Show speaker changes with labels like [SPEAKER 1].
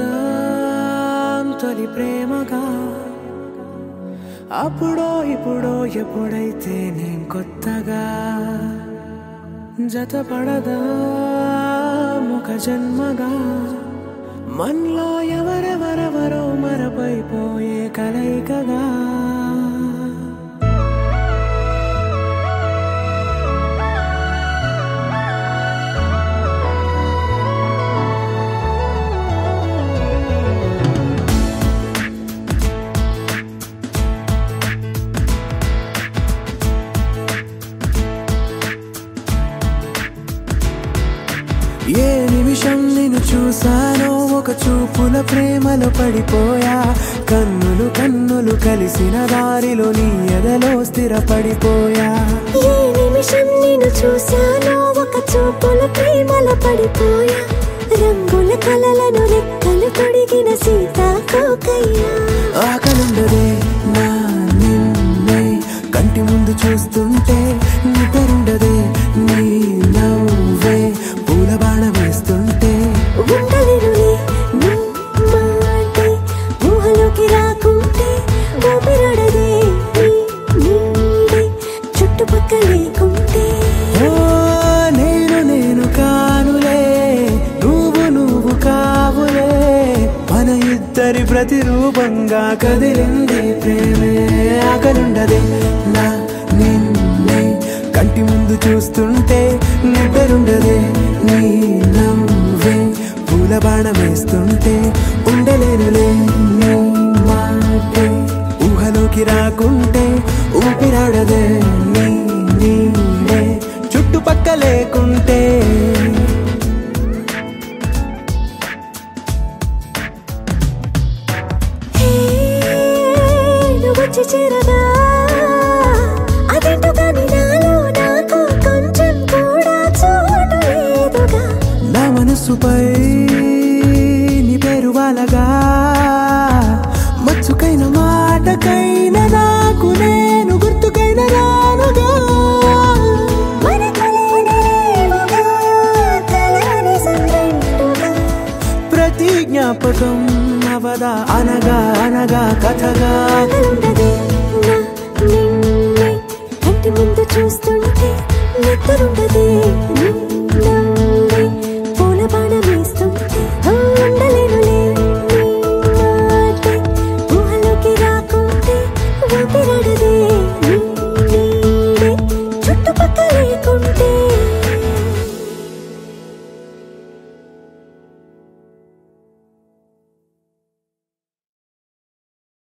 [SPEAKER 1] మొదలవుదాం తొలి ప్రేమగా అప్పుడో ఇప్పుడో ఎప్పుడైతే నేను కొత్తగా జతపడదా ఒక జన్మగా మనలో ఎవరెవరెవరో మరపైపోయే కలయికగా ఏ నిమిషం నిన్ను చూసానో ఒక చూపుల ప్రేమలో పడిపోయా కన్నులు కన్నులు కలిసిన దారిలో నీ ఎదలో స్థిరపడిపోయా
[SPEAKER 2] ఏ నిమిషం నిన్ను చూసానో ఒక చూపుల ప్రేమలో పడిపోయా రంగుల కలలను రెక్కలు తొడిగిన సీతాకోకయ్యా
[SPEAKER 1] ఆకలుండదే నా నిన్నే కంటి ముందు చూస్తుంటే నిద్రుండదే నీ నవ్వే పూల బాణ వేస్తుంటే
[SPEAKER 2] ఉండలేనులే నీ మాటే ఊహలోకి రాకుంటే ఊపిరాడదే నీ నీడే చుట్టుపక్కల లేకుంటే
[SPEAKER 1] ఓ నేను కానులే నువ్వు కావులే మన ఇద్దరి ప్రతిరూపంగా కదిలింది ప్రేమే ఆకలుండదే నా నిన్నే కంటి ముందు చూస్తుంటే నిద్రుండదే నీ నవ్వే పూల బాణ వేస్తుంటే ఉండలేనులే నీ మాటే ఊహలోకి రాకుంటే ఊపిరాడదే నీ నీడే చుట్టుపక్క లేకుంటే
[SPEAKER 2] వచ్చి చేరగా అదేంటో కానీ నాలో నాకు కొంచెం కూడా చోటు లేదుగా
[SPEAKER 1] నా మనసుపై నీ పేరు వాలగా మచ్చుకైన మాటకైన నాకు నేను గుర్తుకైన రానుగా ప్రతి జ్ఞాపకం అవదా అనగా అనగా కథగా
[SPEAKER 2] ఉండదే నా నిన్నే కంటి ముందు చూస్తుంటే నిద్రుండదే